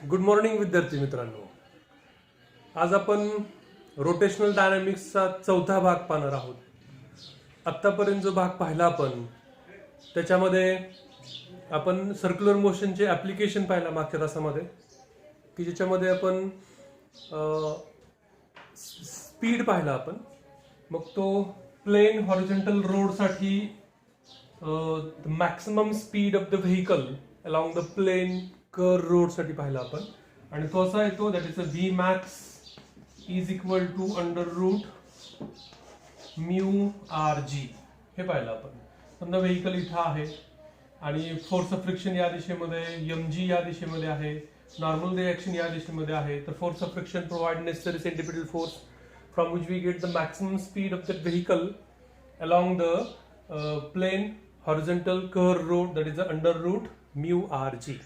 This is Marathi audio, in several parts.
गुड मॉर्निंग विद्यार्थी मित्रांनो. आज आपण रोटेशनल डायनॅमिक्सचा चौथा भाग पाहणार आहोत. आत्तापर्यंत जो भाग पाहिला आपण त्याच्यामध्ये आपण सर्क्युलर मोशनचे ॲप्लिकेशन पाहिला मागच्या तासामध्ये, की ज्याच्यामध्ये आपण स्पीड पाहिला आपण. मग तो प्लेन हॉरिझॉन्टल रोडसाठी maximum speed of the vehicle along the plane curve रोडसाठी पाहिला आपण. आणि तो असा येतो, that is a v max is equal to under root mu R g. हे पाहिलं आपण. समजा व्हेकल इथं आहे आणि फोर्स ऑफ फ्रिक्शन या दिशेमध्ये, एम जी या दिशेमध्ये आहे, नॉर्मल रिएक्शन या दिशेमध्ये आहे. तर force of friction provide necessary centripetal force from which we get the maximum speed of that vehicle along the plane horizontal curve road, that is under root mu R G.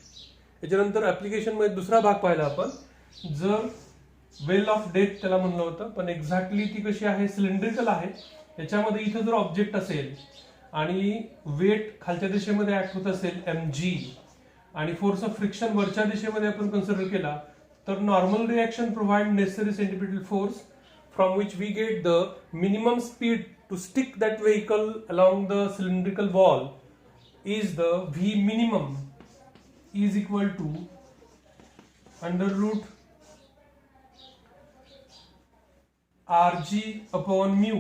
याच्यानंतर ऍप्लिकेशन मध्ये दुसरा भाग पाहिला आपण. जर वेल ऑफ डेथ त्याला म्हणलं होतं, पण एक्झॅक्टली ती कशी आहे, सिलेंड्रिकल आहे. याच्यामध्ये इथं जर ऑब्जेक्ट असेल आणि वेट खालच्या दिशेमध्ये ऍक्ट होत असेल एम जी, आणि फोर्स ऑफ फ्रिक्शन वरच्या दिशेमध्ये आपण कन्सिडर केला, तर normal reaction provide necessary centripetal force from which we get the minimum speed to stick that vehicle along the cylindrical wall is the V minimum is equal to under root rg upon mu.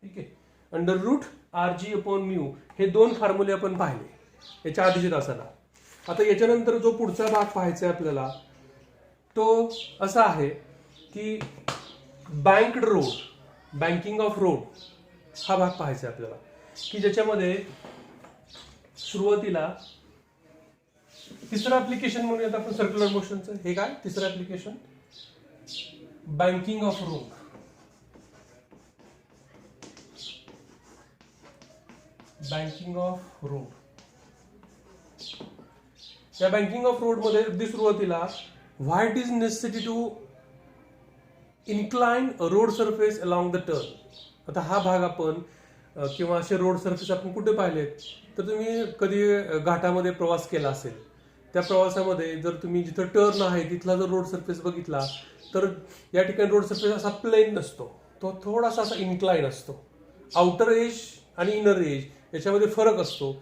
ठीक आहे, under root rg upon mu. हे दोन फॉर्म्युले आपण पाहिले याच्या आधीच्या तासाला. आता याच्यानंतर जो पुढचा भाग पाहायचा आहे आपल्याला, तो असा आहे की बँक्ड रोड, बँकिंग ऑफ रोड हा भाग पाहायचा आहे आपल्याला, की ज्याच्यामध्ये सुरुवातीला तिसरं ऍप्लिकेशन म्हणूयात आपण सर्क्युलर मोशनचं. हे काय तिसरं application, banking of road. Banking of road. या बँकिंग ऑफ रोड मध्ये अगदी सुरुवातीला why it is necessary to incline road surface along the turn. आता हा भाग आपण किंवा असे रोड सरफेस आपण कुठे पाहिलेत, तर तुम्ही कधी घाटामध्ये प्रवास केला असेल, त्या प्रवासामध्ये जर तुम्ही जिथं टर्न आहे तिथला जर रोड सरफेस बघितला, तर या ठिकाणी रोड सरफेस असा प्लेन नसतो, तो थोडासा असा इन्क्लाइन असतो. आउटर एज आणि इनर एज याच्यामध्ये फरक असतो.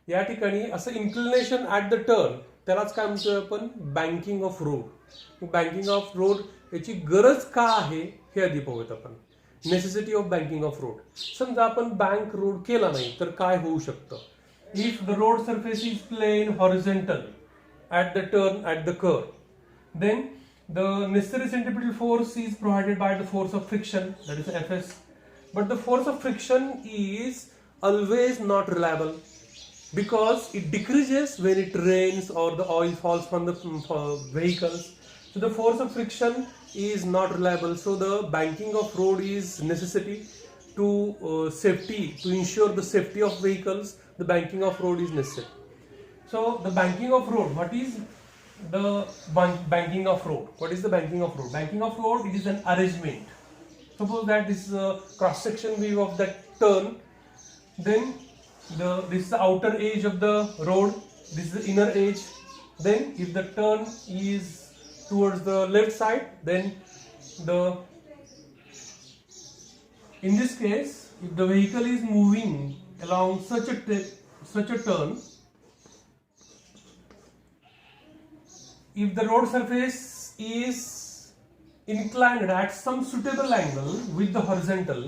या ठिकाणी असं इन्क्लिनेशन ऍट द टर्न, त्यालाच काय म्हणतोय आपण, banking of road. Banking of road याची गरज का आहे हे आधी पाहूयात आपण. Necessity of banking of road. समजा आपण बँक रोड केला नाही तर काय होऊ शकतं. If the road surface is plane horizontal at the turn at the curve, then the necessary centripetal force is provided by the force of friction, that is Fs. But the force of friction is always not reliable because it decreases when it rains or the oil falls from the vehicles. So the force of friction is not reliable. So the banking of road is necessary to safety, to ensure the safety of vehicles. The banking of road is necessary. So the banking of road, what is the banking of road? What is the banking of road? Banking of road, it is an arrangement. Suppose that this is a cross section view of that turn. Then this is the outer edge of the road. This is the inner edge. Then if the turn is towards the left side, then in this case, if the vehicle is moving along such a turn, if the road surface is inclined at some suitable angle with the horizontal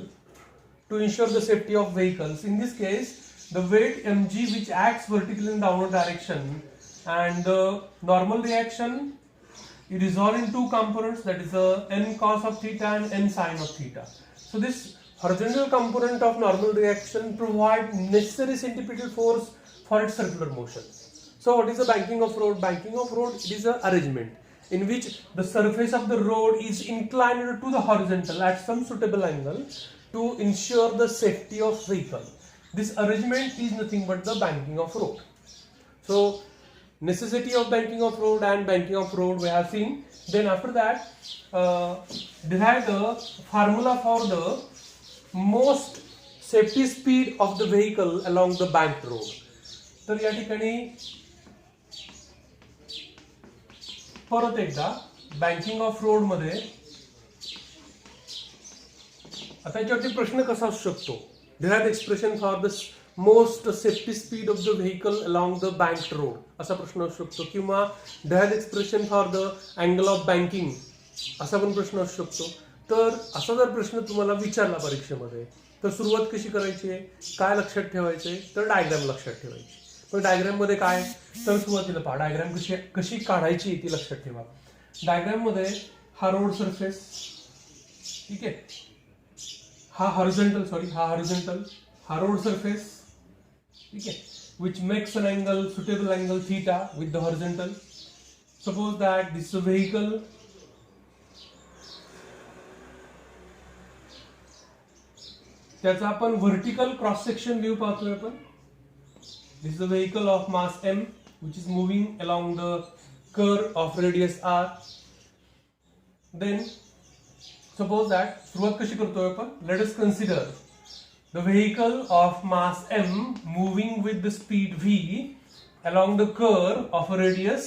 to ensure the safety of vehicles, in this case the weight mg which acts vertically in downward direction and the normal reaction is resolved in two components, that is n cos of theta and n sin of theta. So this horizontal component of normal reaction provides necessary centripetal force for its circular motion. So what is the banking of road? Banking of road, it is an arrangement in which the surface of the road is inclined to the horizontal at some suitable angle to ensure the safety of vehicle. This arrangement is nothing but the banking of road. So necessity of banking of road and banking of road we have seen. Then after that, derive the formula for the most safety speed of the vehicle along the banked road. तर या ठिकाणी परत एकदा बँकिंग ऑफ रोड मध्ये आता याच्यावरती प्रश्न कसा असू शकतो, derive expression for the most safety speed of the vehicle along the banked road असा प्रश्न असू शकतो, किंवा derive expression for the angle of banking असा पण प्रश्न असू शकतो. तर असा जर प्रश्न तुम्हाला विचारला परीक्षेमध्ये तर सुरुवात कशी करायची आहे, काय लक्षात ठेवायचे, तर डायग्राम लक्षात ठेवायची. पण डायग्राम मध्ये काय, तर सुरुवातीला पहा डायग्राम कशी काढायची ती लक्षात ठेवा. डायग्राम मध्ये हा रोड सरफेस, ठीक आहे, हा हॉरिझॉन्टल हा रोड सरफेस, ठीक आहे, which makes an angle, suitable angle theta with the horizontal. Suppose that this is a vehicle, त्याचा आपण vertical cross section view पाहतोय आपण. This is a vehicle of mass m which is moving along the curve of radius r. Then suppose that सुरुवात कशी करतोय आपण, let us consider the vehicle of mass m moving with the speed v along the curve of a radius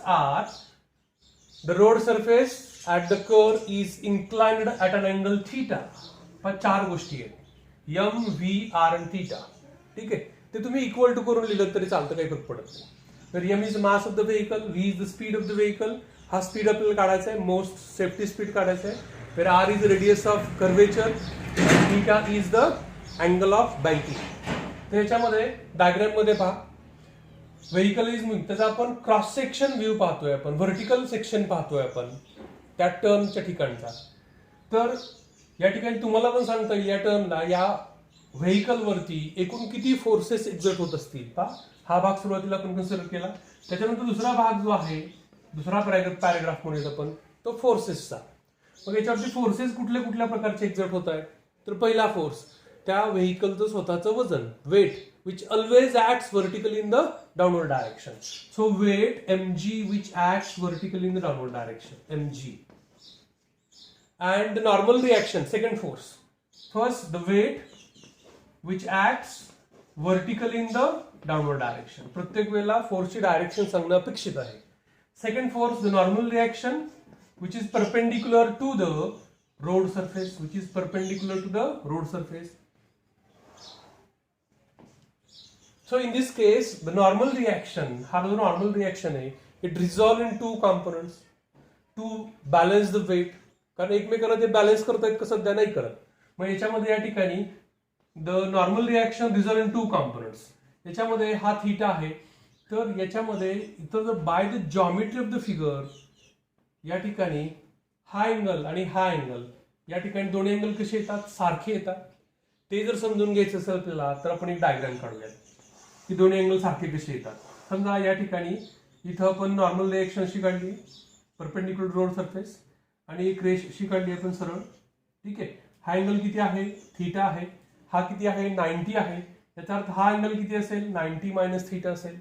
r. The road surface at the curve is inclined at an angle theta. पण चार गोष्टी आहेत, m, v, r and theta. ठीक आहे, ते तुम्ही इक्वल टू करून लिहिलं तरी चालतं, काही फरक पडत नाही. तर m is mass of the vehicle, v is the speed of the vehicle. हा स्पीड आपल्याला काढायचा आहे, मोस्ट सेफ्टी स्पीड काढायचा आहे. Where r is the radius of curvature and theta is the angle of banking. तर याच्यामध्ये डायग्राम मध्ये पहा, व्हेकल इज मूव्हिंग, त्याचा आपण क्रॉस सेक्शन व्ह्यू पाहतोय, आपण व्हर्टिकल सेक्शन पाहतोय आपण त्या टर्नच्या ठिकाणचा. तर या ठिकाणी तुम्हाला पण सांगता येईल या टर्नला या व्हेकल वरती एकूण किती फोर्सेस एक्झर्ट होत असतील. पहा, हा भाग सुरुवातीला आपण कन्सिडर केला. त्याच्यानंतर दुसरा भाग जो आहे, दुसरा पॅराग्राफ म्हणूयात आपण, तो फोर्सेसचा. मग याच्यावरती फोर्सेस कुठल्या कुठल्या प्रकारचे एक्झर्ट होत आहेत, तर पहिला फोर्स त्या व्हेकलचं स्वतःचं वजन, weight, which always acts vertically in the downward direction. So weight mg which acts vertically in the downward direction, mg. And the normal reaction, second force. First the weight which acts vertically in the downward direction. प्रत्येक वेळेला फोर्सची डायरेक्शन सांगणं अपेक्षित आहे. Second force, the normal reaction which is perpendicular to the road surface, So in this case, the normal reaction, हा जो normal reaction आहे, it resolve in two components to balance the weight. कारण एकमेकांना ते बॅलन्स करतायत का सध्या नाही करत. मग याच्यामध्ये या ठिकाणी the normal reaction resolve in two components. याच्यामध्ये हा थीटा आहे, तर याच्यामध्ये इथं जर by the geometry of the figure या ठिकाणी हा अँगल आणि हा अँगल, या ठिकाणी दोन्ही अँगल कसे येतात, सारखे येतात. ते जर समजून घ्यायचं असेल आपल्याला तर आपण एक डायग्राम काढूयात की दोन्ही अँगल सारखे कसे येतात. समजा या ठिकाणी इथं आपण नॉर्मल रिएक्शन अशी काढली, परपेंडिक्युलर रोड सरफेस, आणि एक रेष अशी काढली आपण सरळ. ठीक आहे, हा अँगल किती आहे, थीटा आहे. हा किती आहे, 90 आहे. याचा अर्थ हा अँगल किती असेल, 90 मायनस थीटा असेल.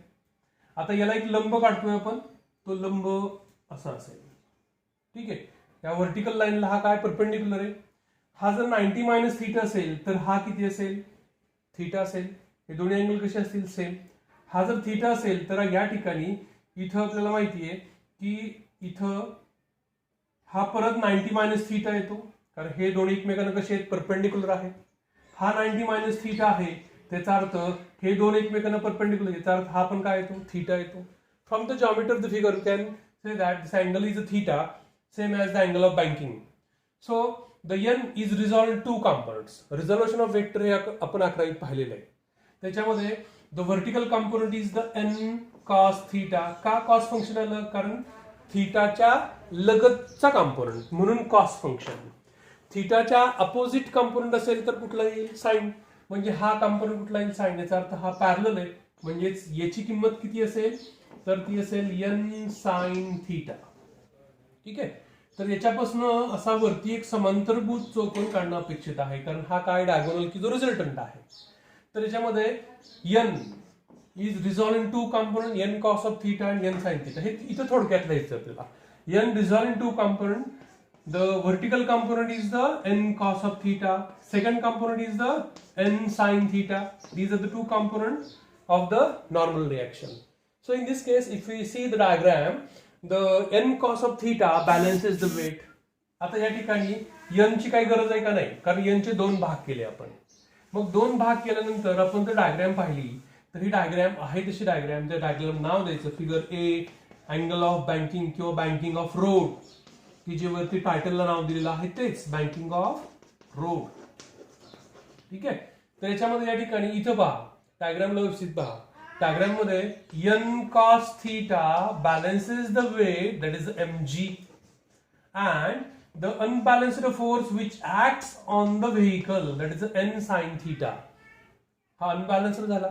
आता याला एक लंब काढतोय आपण, तो लंब असा असेल. ठीक आहे, या व्हर्टिकल लाईनला हा काय परपेंडिक्युलर आहे. हा जर 90 मायनस थीटा असेल तर हा किती असेल, थीटा असेल. हे दोन्ही अँगल कसे असतील, सेम. हा जर थीटा असेल तर या ठिकाणी इथं आपल्याला माहिती आहे की इथं हा परत 90 मायनस थीटा येतो, कारण हे दोन्ही एकमेकांना कसे आहेत, परपेंडिक्युलर आहेत. हा 90 मायनस थीटा आहे, त्याचा अर्थ हे दोन एकमेकांना परपेंडिक्युलर, याचा अर्थ हा पण काय येतो, थीटा येतो. From the geometry of the figure you can say that this angle is a theta, same as the angle of banking. So the n is resolved in two components. Resolution of vector हे आपण 11वीत पाहिलेलं आहे. त्याच्यामध्ये the vertical component is the n cos theta. का cos फंक्शन आलं, कारण थीटाच्या लगतचा कंपोनंट म्हणून cos फंक्शन. थीटाच्या अपोजिट कंपोनंट असेल तर कुठला येईल, साइन. म्हणजे हा कंपोनंट कुठला येईल, साइन. याचा अर्थ हा पॅरलल आहे, म्हणजेच याची किंमत किती असेल, तर ती असेल n साइन थीटा. ठीक आहे, तर याच्यापासून असा वरती एक समांतरभूत चौकोन काढणं अपेक्षित आहे, कारण हा काय डायगोनल की जो रिझल्टंट आहे. तर याच्यामध्ये n is resolve in two component, n cos of theta आणि n साइन थीटा. हे इथं थोडक्यात लिहायचं आपल्याला. n resolve in two component, the vertical component is the n cos of theta, second component is the n sin theta. These are the two components of the normal reaction. So in this case, if we see the diagram, the n cos of theta balances the weight. आता या ठिकाणी n ची काही गरज आहे का नाही, कारण n चे दोन भाग केले आपण. मग दोन भाग केल्यानंतर आपण जर डायग्राम पाहिली तर ही डायग्राम आहे तशी डायग्राम, त्या डायग्राम नाव द्यायचं figure A, angle of banking किंवा बँकिंग ऑफ रोड, की जे वरती टायटलला नाव दिलेलं आहे तेच बँकिंग ऑफ रोड. ठीक आहे. तर याच्यामध्ये या ठिकाणी इथं पहा, डायग्रामला व्यवस्थित पहा. डायग्राम मध्ये n cos theta balances the weight, that is mg, and the unbalanced force which acts on the vehicle, that is n sin theta. हा अनबॅलन्स्ड झाला.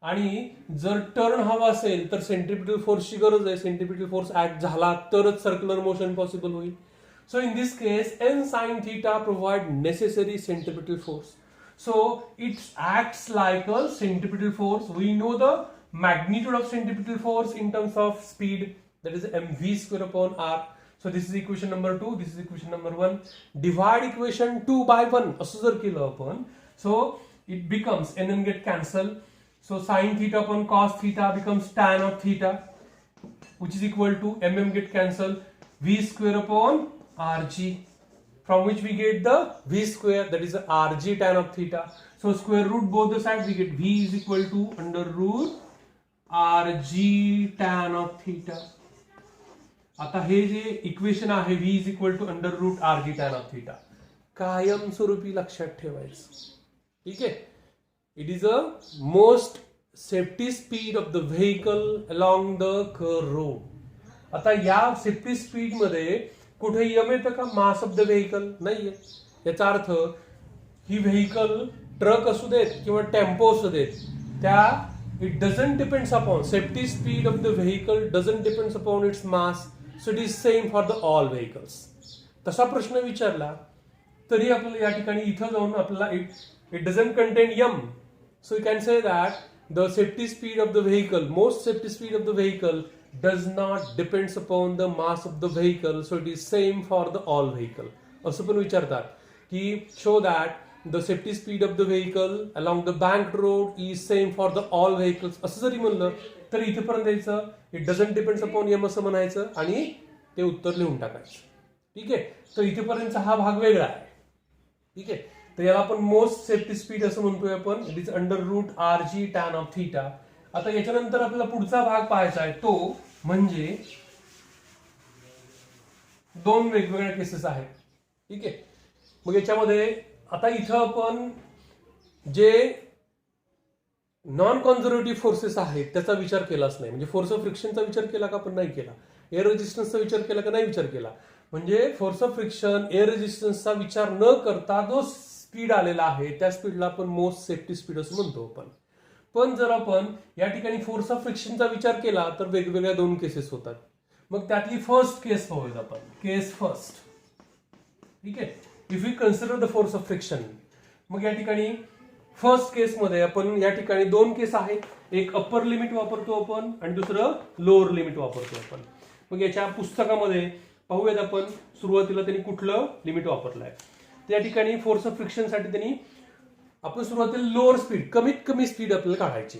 आणि जर टर्न हवा असेल तर सेंट्रिपिटल फोर्सची गरज आहे. सेंट्रिपिटल फोर्स ऍक्ट झाला तरच सर्क्युलर मोशन पॉसिबल होईल. So in this case n sin theta provide necessary centripetal force. So it acts like a centripetal force. We know the magnitude of centripetal force in terms of speed, that is mv square upon r. So this is equation number 2, this is equation number 1. Divide equation 2 by 1 असं जर केलं आपण, so it becomes n get cancel. So sin theta upon cos theta becomes tan of theta, which is equal to get cancel, v square upon rg, from which we get the v square, that is rg tan of theta. So square root both the sides, we get v is equal to under root rg tan of theta. आता हे जे इक्वेशन आहे v is equal to under root rg tan of theta कायमस्वरूपी लक्षात ठेवायचं. ठीक आहे. It is a most safety speed of the vehicle along the curve road. आता या सेफ्टी स्पीड मध्ये कुठे यम येतं का, मास ऑफ द व्हेकल नाहीये. याचा अर्थ ही व्हेकल ट्रक असू देत किंवा टेम्पो असू देत, त्या it doesn't depends upon safety speed of the vehicle, doesn't depends upon its mass. So it is same for the all vehicles. तसा प्रश्न विचारला तरी आपल्याला या ठिकाणी इथं जाऊन आपल्याला it doesn't contain mu. So you can say that the safety speed of the vehicle, most safety speed of the vehicle does not depends upon the mass of the vehicle, so it is same for the all vehicle. असं पण विचारतात की show that the safety speed of the vehicle along the banked road is same for the all vehicles. असं जरी म्हणलं तर इथेपर्यंत यायचं it doesn't depends upon m असं म्हणायचं आणि ते उत्तर लिहून टाकायचं. ठीक आहे. तर इथेपर्यंतचा हा भाग वेगळा आहे. ठीक आहे. तर याला आपण मोस्ट सेफ्टी स्पीड असं म्हणतोय आपण. It is under root rg tan of theta. आता याच्यानंतर आपल्याला पुढचा भाग पाहायचा आहे, तो म्हणजे दोन वेगवेगळ्या केसेस आहेत. ठीक आहे. मग याच्यामध्ये आता इथं आपण जे नॉन कॉन्झर्वेटिव्ह फोर्सेस आहेत त्याचा विचार केलाच नाही. म्हणजे फोर्स ऑफ फ्रिक्शनचा विचार केला का, आपण नाही केला. एअर रेजिस्टन्सचा विचार केला का, नाही विचार केला. म्हणजे फोर्स ऑफ फ्रिक्शन, एअर रेजिस्टन्सचा विचार न करता जो स्पीड आलेला आहे त्या स्पीडला आपण मोस्ट सेफ्टी स्पीड असं म्हणतो आपण. पण जर आपण या ठिकाणी फोर्स ऑफ फ्रिक्शनचा विचार केला तर वेगवेगळ्या दोन केसेस होतात. मग त्यातली फर्स्ट केस पाहूयात आपण. केस फर्स्ट. ठीक आहे. If you consider the force of friction, मग या ठिकाणी फर्स्ट केस मध्ये आपण या ठिकाणी दोन केस आहेत. एक अप्पर लिमिट वापरतो आपण आणि दुसरं लोअर लिमिट वापरतो आपण. मग याच्या पुस्तकामध्ये पाहूयात आपण सुरुवातीला त्यांनी कुठलं लिमिट वापरलंय. त्या ठिकाणी फोर्स ऑफ फ्रिक्शन साठी त्यांनी आपण सुरुवातीला लोअर स्पीड, कमीत कमी स्पीड आपल्याला काढायची.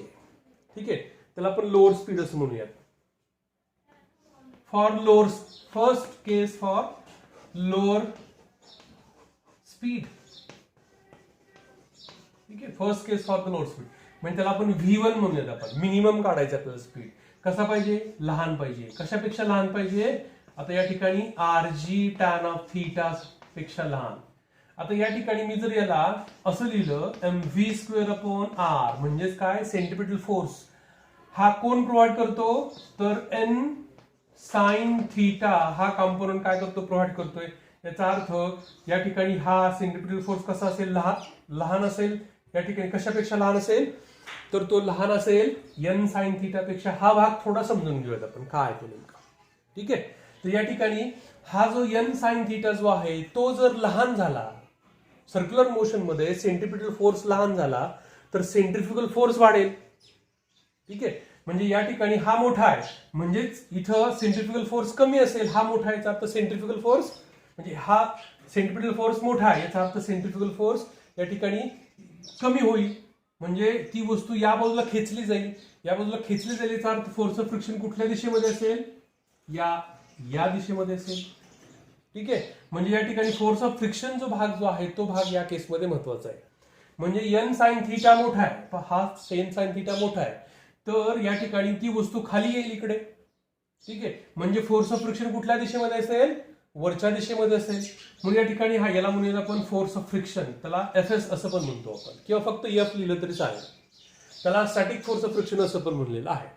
ठीक आहे. त्याला आपण लोअर स्पीड असं म्हणूयात. For lower, first case for lower speed. ठीक आहे. First case for the lower speed म्हणजे त्याला आपण V1 म्हणूयात. आपण मिनिमम काढायचं आपल्याला स्पीड. कसा पाहिजे, लहान पाहिजे. कशापेक्षा लहान पाहिजे, आता या ठिकाणी rg tan of theta पेक्षा लहान. आता या ठिकाणी मी जर याला असं लिहिलं mv स्क्वेअर अपॉन r म्हणजेच काय, सेंट्रिपिटल फोर्स हा कोण प्रोव्हाइड करतो, तर n साइन थीटा हा कॉम्पोनंट काय करतो, प्रोव्हाइड करतोय. याचा अर्थ या ठिकाणी हा सेंट्रिपिटल फोर्स कसा असेल, लहान असेल. या ठिकाणी कशापेक्षा लहान असेल, तर तो लहान असेल n साइन थीटा पेक्षा. हा भाग थोडा समजून घेऊयात आपण काय तो नेमका. ठीक आहे. तर या ठिकाणी हा जो n साइन थीटा जो आहे तो जर लहान झाला, सर्क्युलर मोशन मध्ये सेंट्रिपिटल फोर्स लहान झाला तर सेंट्रिफ्युगल फोर्स वाढेल. ठीक आहे. म्हणजे या ठिकाणी हा मोठा आहे म्हणजेच इथं सेंट्रिफ्युगल फोर्स कमी असेल. हा मोठा आहे याचा अर्थ सेंट्रिफ्युगल फोर्स म्हणजे हा सेंट्रिपिटल फोर्स मोठा आहे याचा अर्थ सेंट्रिफ्युगल फोर्स या ठिकाणी कमी होईल. म्हणजे ती वस्तू या बाजूला खेचली जाईल, या बाजूला खेचली जाईल, याचा अर्थ फोर्स ऑफ फ्रिक्शन कुठल्या दिशेमध्ये असेल, या दिशेमध्ये असेल. ठीक आहे, म्हणजे या ठिकाणी फोर्स ऑफ फ्रिक्शन जो आहे तो भाग या केसमध्ये महत्वाचा आहे. म्हणजे एन साइन थीटा मोठा आहे, हा एन साइन थीटा मोठा आहे, तर या ठिकाणी ती वस्तू खाली येईल इकडे. ठीक आहे, म्हणजे फोर्स ऑफ फ्रिक्शन कुठल्या दिशेमध्ये असेल, वरच्या दिशेमध्ये असेल. म्हणून या ठिकाणी हा याला म्हणूया आपण फोर्स ऑफ फ्रिक्शन, त्याला एफ एस असं पण म्हणतो आपण, किंवा फक्त एफ लिहिलं तरी चालेल. त्याला स्टॅटिक फोर्स ऑफ फ्रिक्शन असं पण म्हणलेलं आहे.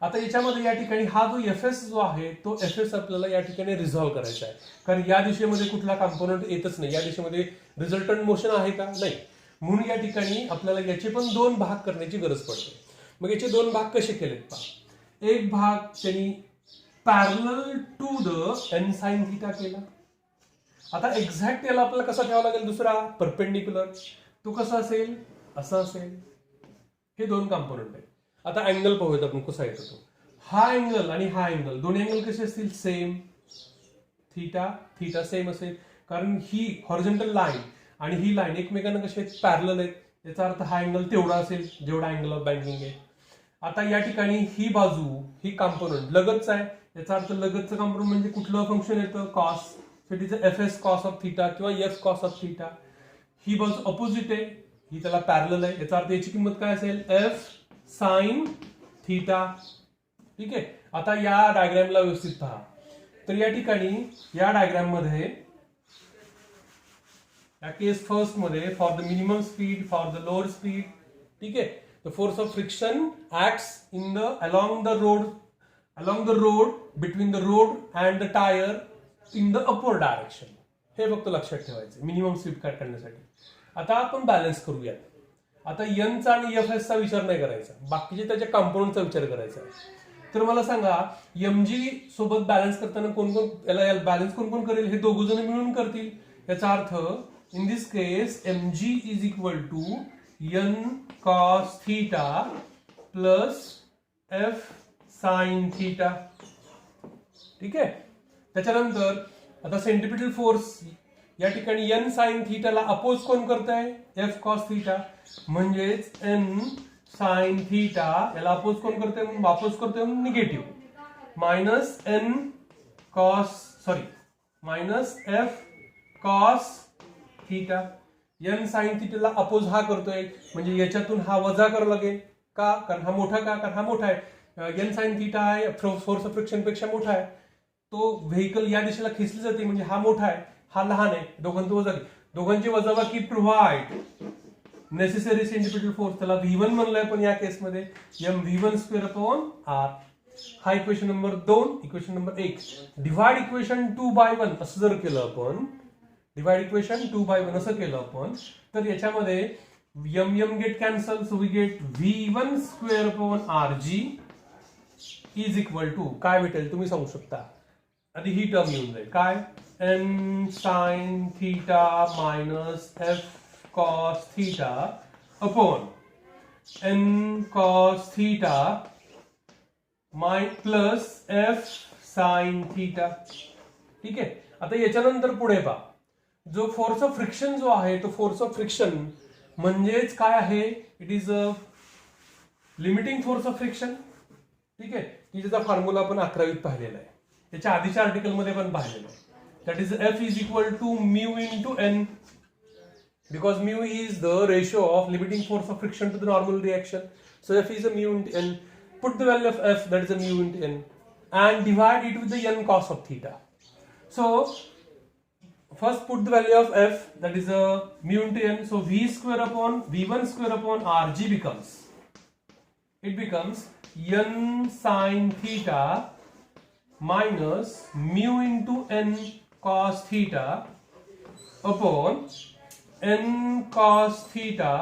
आता याच्यामध्ये या ठिकाणी हा जो एफ एस जो आहे तो एफ एस आपल्याला या ठिकाणी रिझॉल्व्ह करायचा आहे, कारण या दिशेमध्ये कुठला कॉम्पोनंट येतच नाही, या दिशेमध्ये रिझल्टंट मोशन आहे का, नाही. म्हणून या ठिकाणी आपल्याला याचे पण दोन भाग करण्याची गरज पडते. मग याचे दोन भाग कसे केलेत पहा. एक भाग त्यांनी parallel to the N sine theta केला. आता एक्झॅक्ट याला आपल्याला कसा ठेवावा लागेल, दुसरा परपेंडिक्युलर, तो कसा असेल, असा असेल. हे दोन कॉम्पोनंट आहेत. आता अँगल पाहूयात आपण कसा येतो तो. हा अँगल आणि हा अँगल, दोन्ही अँगल कसे असतील, सेम. थीटा सेम असेल, कारण ही हॉरिझॉन्टल लाईन आणि ही लाईन एकमेकांना कसे आहेत, पॅरलल आहेत. याचा अर्थ हा अँगल तेवढा असेल जेवढा अँगल ऑफ बँकिंग आहे. आता या ठिकाणी ही बाजू, ही कॉम्पोनंट लगतच आहे, याचा अर्थ लगतचं कॉम्पोनंट म्हणजे कुठलं फंक्शन येतं, cos. So it is F S cos of theta किंवा एफ कॉस ऑफ थीटा. ही बाजू अपोजिट आहे, ही त्याला पॅरलल आहे, याचा अर्थ याची किंमत काय असेल, एफ साइन थीटा. ठीक आहे, आता या डायग्रामला व्यवस्थित पहा. तर या ठिकाणी या डायग्राम मध्ये या केस फर्स्ट मध्ये for the minimum speed, for the lower speed, ठीक आहे, the force of friction acts along the road between the road and the tire in the upward direction. हे फक्त लक्षात ठेवायचं मिनिमम स्पीड काढण्यासाठी. आता आपण बॅलन्स करूयात. आता एन चा आणि एफ एस चा विचार नाही करायचा, बाकीचे त्याच्या कॉम्पोनंटचा विचार करायचा आहे. तर मला सांगा एमजी सोबत बॅलन्स करताना कोण कोण याला बॅलन्स कोण कोण करेल, हे दोघ जण मिळून करतील. याचा अर्थ in this case mg is equal to n cos theta plus f sin theta. ठीक आहे, त्याच्यानंतर आता सेंट्रिपिटल फोर्स या ठिकाणी n sin theta ला अपोज कोण करत आहे, f cos theta. म्हणजेच n sin theta याला अपोज कोण करतोय, वापस करतोय negative, minus n minus f cos theta. n sine थीटाला अपोज हा करतोय, म्हणजे याच्यातून हा वजा करावा लागेल का, कारण हा मोठा का, कारण हा मोठा आहे. n साइन थीटा आहे फोर्स ऑफ फ्रिक्शन पेक्षा मोठा आहे, तो व्हेकल या दिशेला खेचली जाते, म्हणजे हा मोठा आहे, हा लहान आहे, दोघांची वजाबाकी प्रोव्हाइड नेसेसरी सेंट्रिपिटल फोर्स, त्याला V1 म्हणलंय पण या केसमध्ये mv1 स्क्वेअर अपॉन r. हा equation number 2. Equation number 1 divide equation 2/1 असं जर केलं आपण, डिवाइड इक्वेशन 2/1 असं केलं आपण, तर याच्यामध्ये m get cancel, so we get v1 square upon rg is equal to काय भेटेल तुम्ही सांगू शकता. आधी ही टर्म येऊन जाईल काय, n sin theta minus f cos theta upon n cos theta plus f sin theta. ठीक आहे, आता याच्यानंतर पुढे पहा, जो फोर्स ऑफ फ्रिक्शन जो आहे तो फोर्स ऑफ फ्रिक्शन म्हणजेच काय आहे, it is a limiting force of friction. ठीक आहे, की ज्याचा फॉर्म्युला आपण 11वीत पाहिलेला आहे, त्याच्या आधीच्या आर्टिकल मध्ये पण पाहिलेला आहे. That is F is equal to mu into N, because mu is the ratio of limiting force of friction to the normal reaction. So F is a mu into N. Put the value of f, that is a mu into n, and divide it with the n cos of theta. So first put the value of f, that is a mu into n. So v1 square upon rg becomes n sin theta minus mu into n cos theta upon n cos theta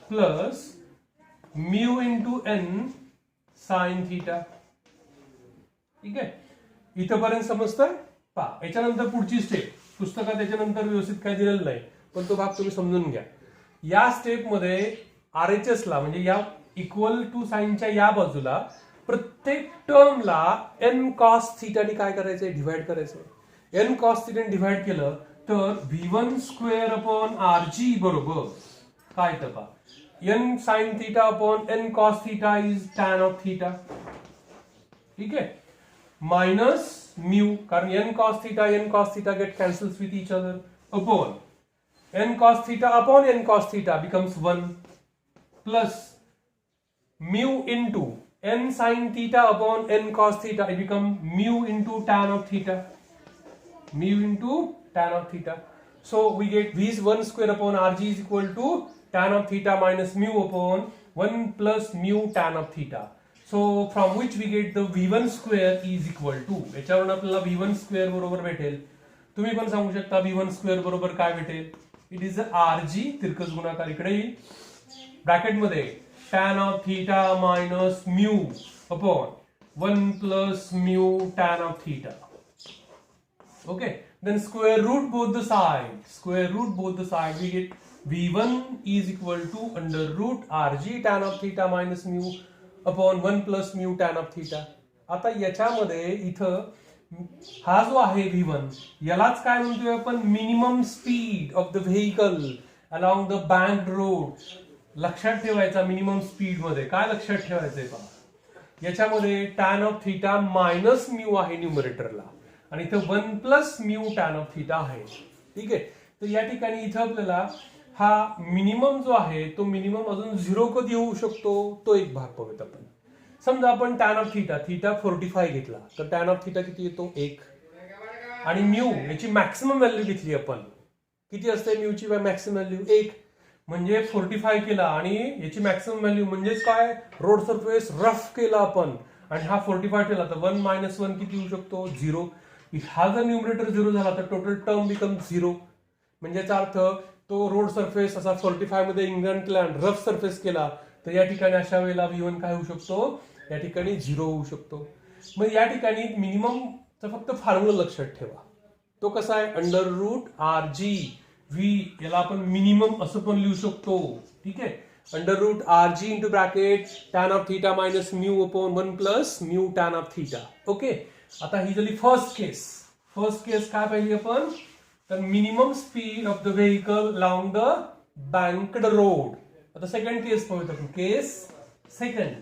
plus mu into n sine theta. ठीक आहे, इथंपर्यंत समजतंय पहा. याच्यानंतर पुढची स्टेप पुस्तकात याच्यानंतर व्यवस्थित काय दिलेलं नाही, पण तो भाग तुम्ही समजून घ्या. या स्टेप मध्ये RHS ला म्हणजे या इक्वल टू साइनच्या या बाजूला प्रत्येक टर्मला n cos थीटाने काय करायचंय, डिवाइड करायचंय. n cos थीटाने डिवाइड केलं तर v1 स्क्वेअर अपॉन rg बरोबर काय येतं पहा, n sin theta upon n cos theta is tan of theta. ठीक है, माइनस म्यू, कारण n cos theta get cancels with each other, upon n cos theta upon n cos theta becomes 1 plus mu into n sin theta upon n cos theta, it become mu into tan of theta, mu into tan of theta. So we get v is 1 square upon rg is equal to tan of theta minus mu upon 1 plus mu tan of theta. So from which we get the v1 square is equal to, याच्यावरून आपल्याला v1 square बरोबर भेटेल. तुम्ही पण सांगू शकता v1 square बरोबर काय भेटेल. इट इज rg, तिरकस गुणाकार इकडे येईल, ब्रॅकेट मध्ये tan of theta minus mu upon 1 plus mu tan of theta. Okay, then square root both the sides, we get v1 is equal to under root rg tan of theta minus mu upon 1 plus mu tan of theta. आता याच्यामध्ये इथं हा जो आहे v1, यालाच काय म्हणतोय आपण, minimum speed of the vehicle along the banked road. लक्षात ठेवायचा मिनिमम स्पीड मध्ये काय लक्षात ठेवायचंय पहा, याच्यामध्ये tan of theta minus mu आहे न्यूमरेटरला, आणि इथं 1 plus mu tan of theta आहे. ठीक आहे, तर या ठिकाणी इथं आपल्याला हा मिनिमम जो आहे तो मिनिमम अजून 0 कधी होऊ शकतो तो एक भाग बघूयात आपण. समजा आपण tan ऑफ थीटा 45 घेतला तर tan ऑफ थीटा किती येतो 1, आणि म्यू याची मॅक्सिमम व्हॅल्यू घेतली आपण, किती असते म्यूची मॅक्सिमम व्हॅल्यू 1, म्हणजे 45 केला आणि याची मॅक्सिमम व्हॅल्यू म्हणजेच काय, रोड सरफेस रफ केला आपण आणि हा 45 ठेवला तर 1 - 1 किती होऊ शकतो 0. हा जर न्यूमरेटर 0 झाला तर टोटल टर्म बिकम 0. म्हणजे याचा अर्थ तो रोड सरफेस असा 45 मध्ये इंग्लंड केला, रफ सरफेस केला, तर या ठिकाणी अशा वेळेला v1 काय होऊ शकतो, या ठिकाणी 0 होऊ शकतो. मग या ठिकाणी मिनिममचा फक्त फॉर्म्युला लक्षात ठेवा, तो कसा आहे, अंडर रूट rg v, याला आपण मिनिमम असं पण लिहू शकतो. ठीक आहे, under root rg into bracket tan of theta minus mu upon 1 plus mu tan of theta. Okay, आता ही झाली फर्स्ट केस काय पाहिली आपण, तर minimum speed of the vehicle along the banked road. आता सेकंड केस पाहूयात आपण, case second,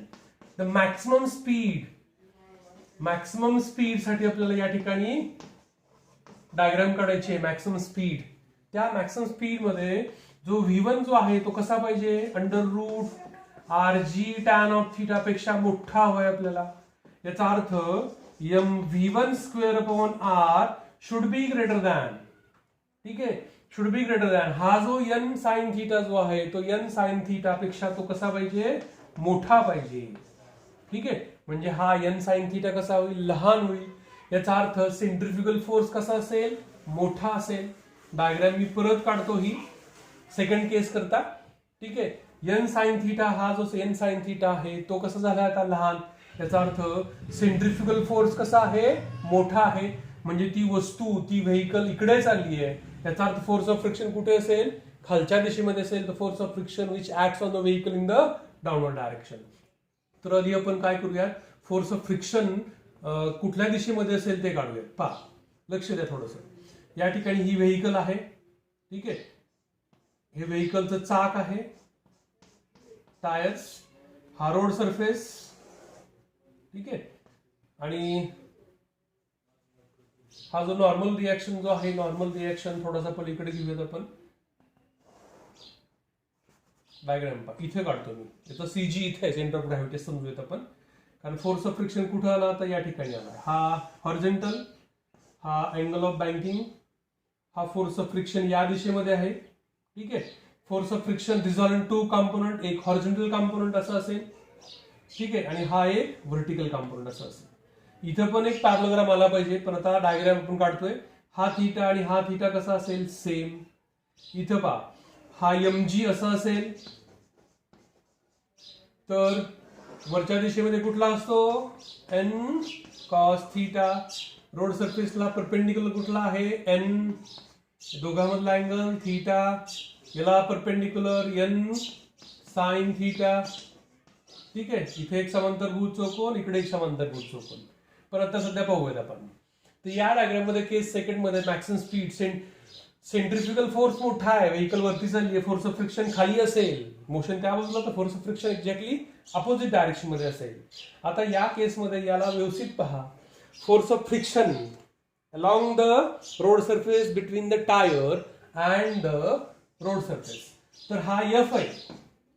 the maximum speed साठी आपल्याला या ठिकाणी डायग्राम काढायची आहे. मॅक्सिमम स्पीड, त्या मॅक्सिमम स्पीड मध्ये जो v1 जो आहे तो कसा पाहिजे, under root rg tan of theta पेक्षा मोठा हवाय आपल्याला. याचा अर्थ v1 square upon r should be greater than. ठीक आहे, शुड बी ग्रेटर दॅन, हा जो n साइन थीटा जो आहे तो n साइन थीटा पेक्षा तो कसा पाहिजे, मोठा पाहिजे. ठीक आहे, म्हणजे हा n साइन थीटा कसा होईल, लहान होईल. याचा अर्थ सेंट्रिफ्युगल फोर्स कसा असेल, मोठा असेल. डायग्राम मी परत काढतो ही सेकंड केस करता. ठीक आहे, n साइन थीटा, हा जो n साइन थीटा आहे तो कसा झाला आता लहान. याचा अर्थ सेंट्रिफ्युगल फोर्स कसा आहे, मोठा आहे. म्हणजे ती वस्तू, ती व्हेकल इकडे चालली आहे, याचा अर्थ फोर्स ऑफ फ्रिक्शन कुठे असेल, खालच्या दिशेमध्ये असेल. The force of friction which acts on the vehicle in the downward direction. तर आधी आपण काय करूयात, फोर्स ऑफ फ्रिक्शन कुठल्या दिशेमध्ये असेल ते काढूयात. पहा, लक्ष द्या थोडस. या ठिकाणी ही व्हेकल आहे. ठीक आहे, हे व्हेकलचं चाक आहे, टायर्स, हा रोड सरफेस. ठीक आहे, आणि हा जो नॉर्मल रिएक्शन जो आहे, नॉर्मल रिएक्शन थोडासा पलीकडे घेऊयात आपण. डायग्राम पहा, इथे काढतो मी, याचा सीजी इथे आहे, सेंटर ऑफ ग्रॅव्हिटी समजूयात आपण. कारण फोर्स ऑफ फ्रिक्शन कुठे आला, तर या ठिकाणी आला. हा हॉरिझॉन्टल, हा अँगल ऑफ बँकिंग, हा फोर्स ऑफ फ्रिक्शन या दिशेमध्ये आहे. ठीक आहे, force of friction resolve in 2 component, एक हॉरिझॉन्टल कंपोनंट असं असेल. ठीक आहे, आणि हा एक व्हर्टिकल कंपोनंट असं असेल. इथं पण एक पॅरलोग्राम आला पाहिजे, पण आता डायग्राम आपण काढतोय. हा थीटा आणि हा थीटा कसा असेल, सेम. इथं पहा, हा mg असं असेल, तर वरच्या दिशेमध्ये कुठला असतो, n cos थीटा. रोड सरफेसला परपेंडिक्युलर कुठला आहे, n, दोघांमधला अँगल थीटा, याला परपेंडिक्युलर n साइन थीटा. ठीक आहे, इथे एक समांतरभुज चौकोन, इकडे एक समांतरभुज चौकोन. पण आता सध्या पाहूयात आपण. तर या डायग्राम मध्ये केस सेकंड मध्ये मॅक्सिमम स्पीड सेंट्रिफ्युगल फोर्स मोठा आहे, व्हेकल वरती चालली, फोर्स ऑफ फ्रिक्शन खाली असेल, मोशन त्या बाजूला, तर force of friction exactly opposite direction मध्ये असेल. आता या केसमध्ये याला व्यवस्थित पहा. Force of friction along the road surface between the tire and the road surface. तर हा F आहे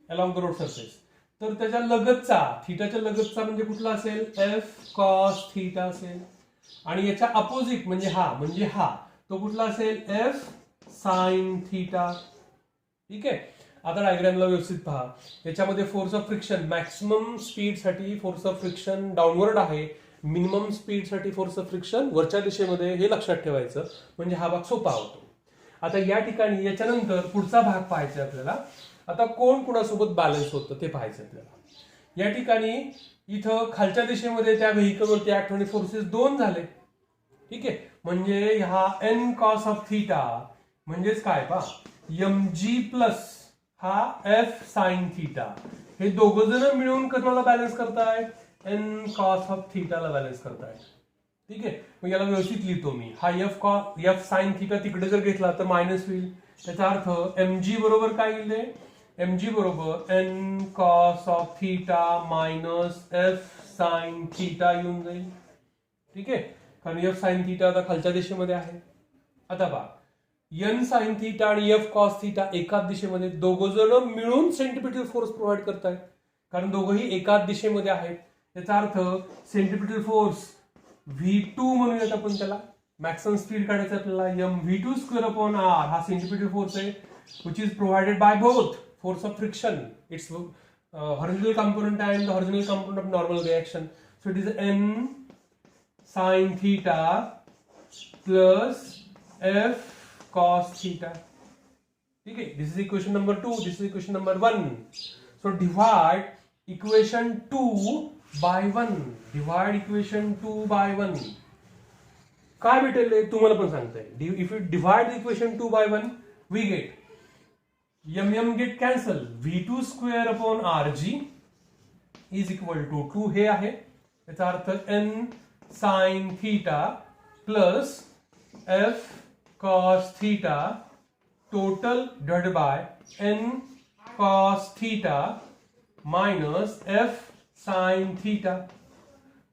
along the road surface. तर त्याच्या लगतचा, थीटाच्या लगतचा म्हणजे कुठला असेल, F cos थीटा असेल. आणि याच्या अपोजिट म्हणजे हा तो कुठला असेल, F sin थीटा. ठीक आहे. आता डायग्रामला व्यवस्थित पहा. याच्यामध्ये force of friction, maximum speed साठी फोर्स ऑफ फ्रिक्शन डाऊनवर्ड आहे, मिनिमम स्पीड साठी फोर्स ऑफ फ्रिक्शन वरच्या दिशेमध्ये, हे लक्षात ठेवायचं, म्हणजे हा भाग सोपा होतो. आता या ठिकाणी याच्यानंतर पुढचा भाग पाहायचा आपल्याला. आता कोण कोणासोबत बॅलन्स होतं ते पाहायचं आपल्याला. या ठिकाणी इथं खालच्या दिशेमध्ये त्या व्हेकलवरती ऍक्ट होणे फोर्सेस 2 झाले. ठीक आहे. म्हणजे हा एन कॉस ऑफ थीटा म्हणजेच काय पहा, mg प्लस हा एफ साइन थीटा, हे दोघं जण मिळून कोणाला बॅलन्स करतायत, एन कॉस ऑफ थीटाला बॅलन्स करतायत. ठीक आहे. मग याला व्यवस्थित लिहितो मी. हा एफ साइन थीटा तिकडे जर घेतला तर मायनस होईल. त्याचा अर्थ mg बरोबर काय येईल, mg बरोबर N cos of theta minus F sine theta येऊन जाईल. ठीक आहे. कारण एफ साइन थीटा आता खालच्या दिशेमध्ये आहे. आता पहा, एन साइन थीटा आणि एफ कॉस थीटा एकाच दिशेमध्ये, दोघं जण मिळून सेंट्रिपिटल फोर्स प्रोव्हाइड करतायत, कारण दोघंही एकाच दिशेमध्ये आहेत. याचा अर्थ सेंट्रिपिटल फोर्स V2 म्हणूयात आपण त्याला. मॅक्सिमम स्पीड काढायचं आपल्याला, mv2 स्क्वेअर अपॉन r हा सेंट्रिपिटल फोर्स आहे, which is provided by both force of friction, its horizontal component and the horizontal component of normal reaction. So it is n sin theta plus f cos theta. Okay, this is equation number 2, this is equation number 1. So divide equation 2 by 1. Divide equation 2 by 1. काय भेटेल तुम्हाला पण सांगताय. If you divide the equation 2 by 1, we get get cancel, v2 square upon rg is equal to 2 हे आहे. याचा अर्थ n sin theta plus f cos theta total divided by n cos theta minus f sin theta.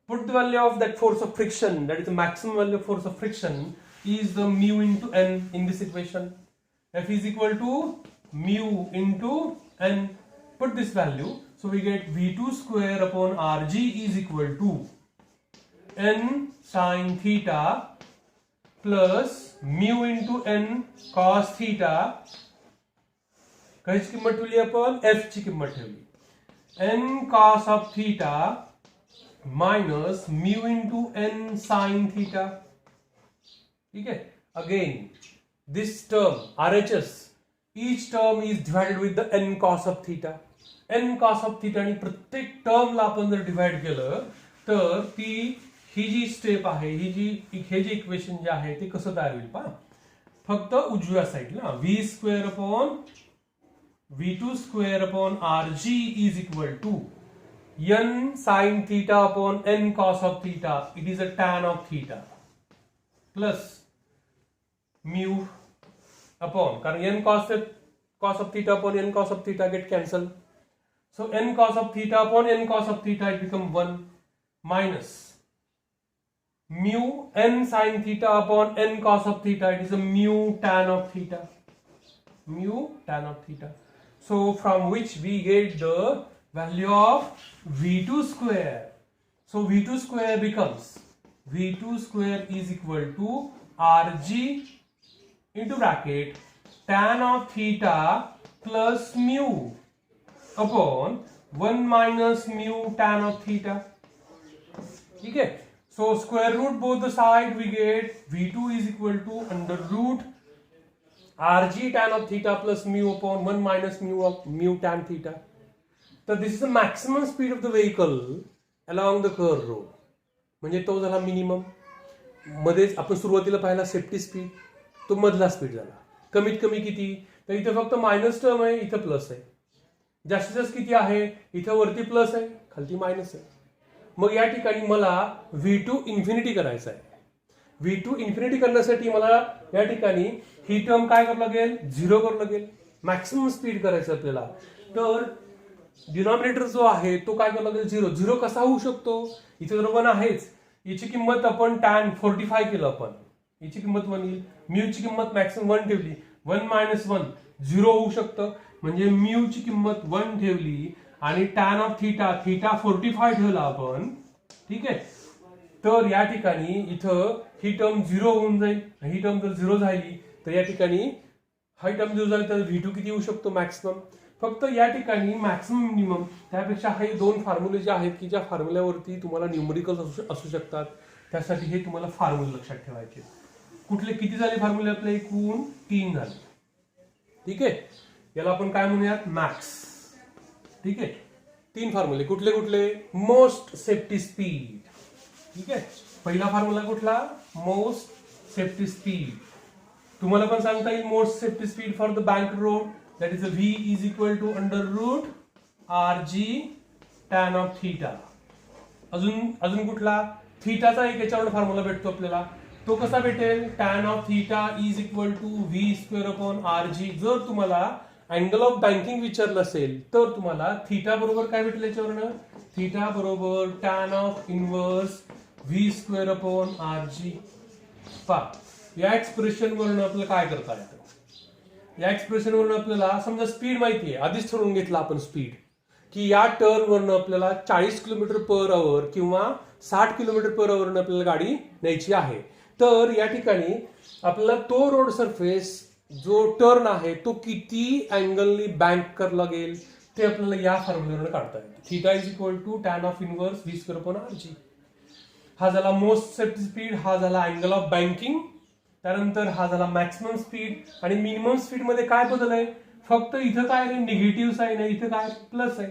Put the value of that force of friction, that is the maximum value of force of friction, is the mu into n in this equation. F is equal to mu into n. Put this value, so we get v2 square upon rg is equal to n sin theta plus mu into n cos theta. काहीच किंमत ठेवली आपण, f ची किंमत ठेवली, n cos of theta minus mu into n sin theta. ठीक है. Again, this term RHS, each term is divided with the n cos of theta. n cos of theta आणि प्रत्येक टर्मला आपण जर डिवाइड केलं तर ही जी स्टेप आहे, हे जे इक्वेशन जे आहे ते कसं तयार होईल पहा. फक्त उजव्या साईडला v square upon v2 square upon rg is equal to n sin theta upon n cos of theta, it is a tan of theta, plus mu upon, कारण n cos of theta upon n cos of theta get cancelled, so n cos of theta upon n cos of theta it become 1 minus mu n sin theta upon n cos of theta, it is a mu tan of theta, mu tan of theta. So from which we get the value of v2 square. So v2 square becomes, v2 square is equal to rg into bracket tan of theta plus mu upon 1 minus mu tan of theta. ठीक है. So square root both the side, we get v2 is equal to under root rg tan of theta plus mu upon 1 minus mu tan theta. So this is the maximum speed of the vehicle along the curved road. म्हणजे तो झाला मिनिमम. मध्येच आपण सुरुवातीला पाहिला सेफ्टी स्पीड, तो मधला स्पीड झाला. कमीत कमी किती, तर इथे फक्त मायनस टर्म आहे, इथं प्लस आहे. जास्तीत जास्त किती आहे, इथं वरती प्लस आहे, खालती मायनस आहे. मग या ठिकाणी मला v2 इन्फिनिटी करायचा आहे. V2 इन्फिनिटी करण्यासाठी मला या ठिकाणी ही टर्म काय करावं लागेल, 0 करावं लागेल. मॅक्सिमम स्पीड करायचं आपल्याला. तर डिनॉमिनेटर जो आहे तो काय करावं लागेल, 0. 0 कसा होऊ शकतो, इथे जर 1 आहेच, याची किंमत आपण tan 45 केलं आपण, याची किंमत 1 येईल. म्यूची किंमत मॅक्सिमम 1 ठेवली, 1 - 1 0 होऊ शकतं. म्हणजे म्यूची किंमत 1 ठेवली आणि tan ऑफ थिटा 45 ठेवला आपण. ठीक आहे. तर या ठिकाणी इथं ही टर्म 0 होऊन जाईल. ही टर्म जर 0 झाली तर या ठिकाणी ही टर्म 0 झाली तर V2 किती येऊ शकतो, मॅक्सिमम. फक्त या ठिकाणी मॅक्सिमम मिनिमम त्यापेक्षा हे 2 फॉर्म्युले जे आहेत की ज्या फॉर्म्युल्यावरती तुम्हाला न्यूमरिकल्स असू शकतात, त्यासाठी हे तुम्हाला फॉर्म्युले लक्षात ठेवायचे. कुठले किती झाले फॉर्म्युले आपले, एकूण 3 झाले. ठीक आहे. याला आपण काय म्हणूयात, मॅक्स. ठीक आहे. 3 फॉर्म्युले कुठले कुठले, मोस्ट सेफ्टी स्पीड. ठीक आहे. पहिला फॉर्म्युला कुठला, मोस्ट सेफ्टी स्पीड. तुम्हाला पण सांगता येईल most safety speed for the bank road, that is V is equal to √RG tan of theta. अजून कुठला, थिटाचा एक याच्यावर फॉर्म्युला भेटतो आपल्याला. तो कसा भेटेल, tan of theta is equal to V²/RG. जर तुम्हाला अँगल ऑफ बँकिंग विचारलं असेल तर तुम्हाला थिटा बरोबर काय भेटेल याच्यावरनं, थिटा बरोबर tan ऑफ इनवर्स V²/RG. या एक्सप्रेशन वरून आपल्याला काय करता येतं, या एक्सप्रेशन वरून आपल्याला समजा स्पीड माहितीये, आधीच ठरवून घेतला आपण स्पीड, की या टर्न वरून आपल्याला 40 km/h किंवा 60 km/h आपल्याला गाडी न्यायची आहे. तर या ठिकाणी आपल्याला तो रोड सरफेस जो टर्न आहे तो किती अँगलनी बँक करावं लागेल ते आपल्याला या फॉर्म्युल्यावरून काढता येईल. Theta is equal to tan of inverse V²/RG. हा झाला मोस्ट सेफ्टी स्पीड, हा झाला अँगल ऑफ बँकिंग. त्यानंतर हा झाला मॅक्सिमम स्पीड. आणि मिनिमम स्पीड मध्ये काय बदल आहे, फक्त इथं काय नाही, निगेटिव्ह साईन आहे, इथं काय प्लस आहे,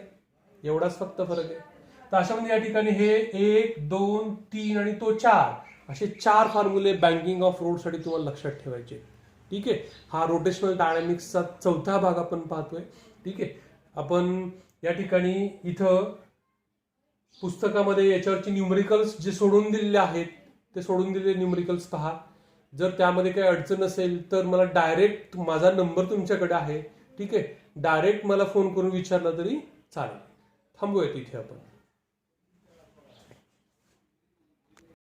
एवढाच फक्त फरक आहे. तर अशा म्हणजे या ठिकाणी हे 1, 2, 3 आणि तो 4 असे 4 फॉर्म्युले बँकिंग ऑफ रोड साठी तुम्हाला लक्षात ठेवायचे. ठीक आहे. हा रोटेशनल डायनॅमिक्सचा 4था भाग आपण पाहतोय. ठीक आहे. आपण या ठिकाणी इथं पुस्तकामध्ये याच्यावरची न्यूमरिकल्स जे सोडून दिलेले आहेत ते सोडून दिलेले न्यूमरिकल्स पहा. जर त्यामध्ये काही अडचण असेल तर मला डायरेक्ट, माझा नंबर तुमच्याकडे आहे. ठीक आहे. डायरेक्ट मला फोन करून विचारला तरी चालेल. थांबूया तिथे आपण.